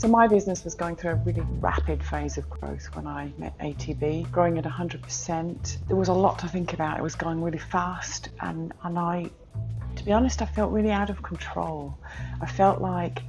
So my business was going through a really rapid phase of growth when I met ATB, growing at 100%. There was a lot to think about. It was going really fast, and I, to be honest, I felt really out of control. I felt like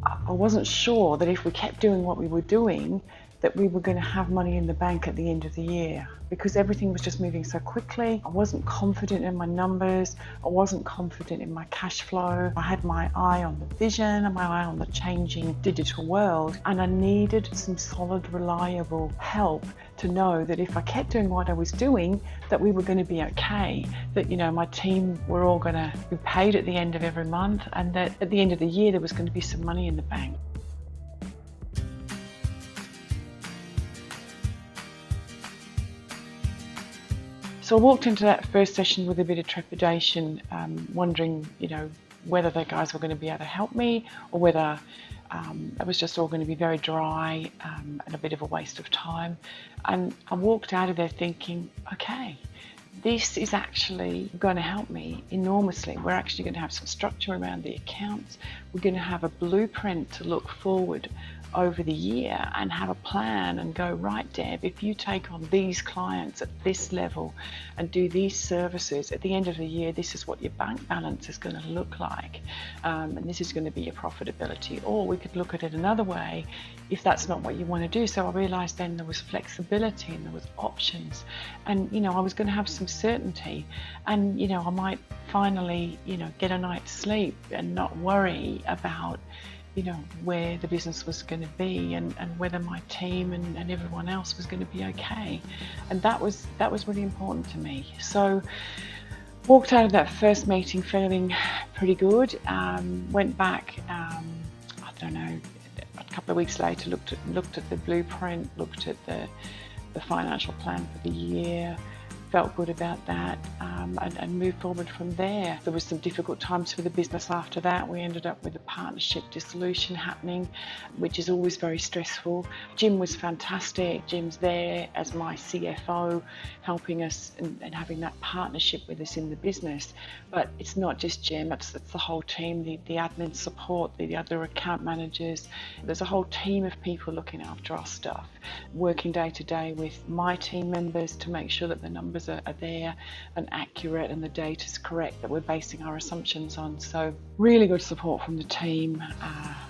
I wasn't sure that if we kept doing what we were doing, that we were going to have money in the bank at the end of the year, because everything was just moving so quickly. I wasn't confident in my numbers. I wasn't confident in my cash flow. I had my eye on the vision and my eye on the changing digital world, and I needed some solid, reliable help to know that if I kept doing what I was doing, that we were going to be okay, that, you know, my team were all going to be paid at the end of every month, and that at the end of the year there was going to be some money in the bank. So I walked into that first session with a bit of trepidation, wondering, you know, whether the guys were going to be able to help me, or whether it was just all going to be very dry and a bit of a waste of time. And I walked out of there thinking, okay, this is actually going to help me enormously. We're actually going to have some structure around the accounts. We're going to have a blueprint to look forward over the year and have a plan and go, right, Deb, if you take on these clients at this level and do these services, at the end of the year, this is what your bank balance is going to look like, and this is going to be your profitability. Or we could look at it another way if that's not what you want to do. So I realized then there was flexibility and there was options, and, you know, I was going to have some certainty, and, you know, I might finally, you know, get a night's sleep and not worry about, you know, where the business was going to be, and whether my team and everyone else was going to be okay. And that was really important to me. So walked out of that first meeting feeling pretty good. Went back, I don't know, a couple of weeks later, looked at the blueprint, looked at the financial plan for the year, felt good about that, and moved forward from there. There was some difficult times for the business after that. We ended up with a partnership dissolution happening, which is always very stressful. Jim was fantastic. Jim's there as my CFO, helping us and having that partnership with us in the business. But it's not just Jim, it's the whole team, the admin support, the other account managers. There's a whole team of people looking after our stuff, working day to day with my team members to make sure that the numbers are there and accurate and the data's correct that we're basing our assumptions on. So really good support from the team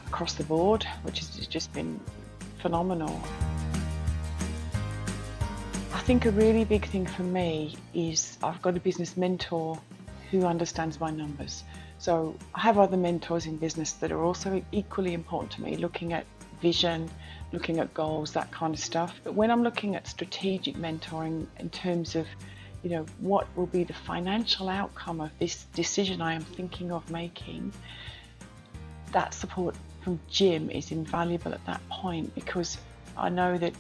across the board, which has just been phenomenal. I think a really big thing for me is I've got a business mentor who understands my numbers. So I have other mentors in business that are also equally important to me, looking at vision, looking at goals, that kind of stuff. But when I'm looking at strategic mentoring in terms of, you know, what will be the financial outcome of this decision I am thinking of making, that support from Jim is invaluable at that point, because I know that,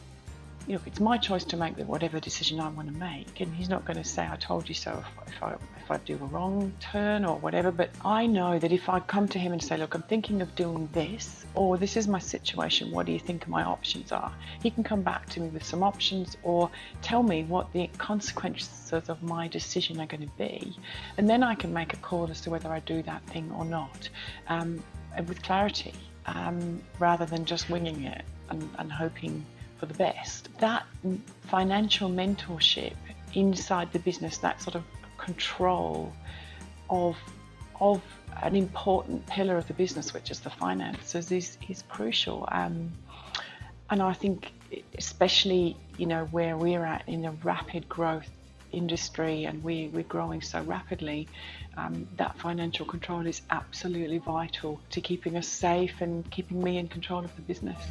you know, it's my choice to make whatever decision I want to make, and he's not going to say I told you so if I do a wrong turn or whatever. But I know that if I come to him and say, look, I'm thinking of doing this, or this is my situation, what do you think my options are? He can come back to me with some options or tell me what the consequences of my decision are going to be, and then I can make a call as to whether I do that thing or not, and with clarity, rather than just winging it and hoping for the best. That financial mentorship inside the business, that sort of control of an important pillar of the business, which is the finances, is crucial. And I think especially, you know, where we're at in a rapid growth industry and we're growing so rapidly, that financial control is absolutely vital to keeping us safe and keeping me in control of the business.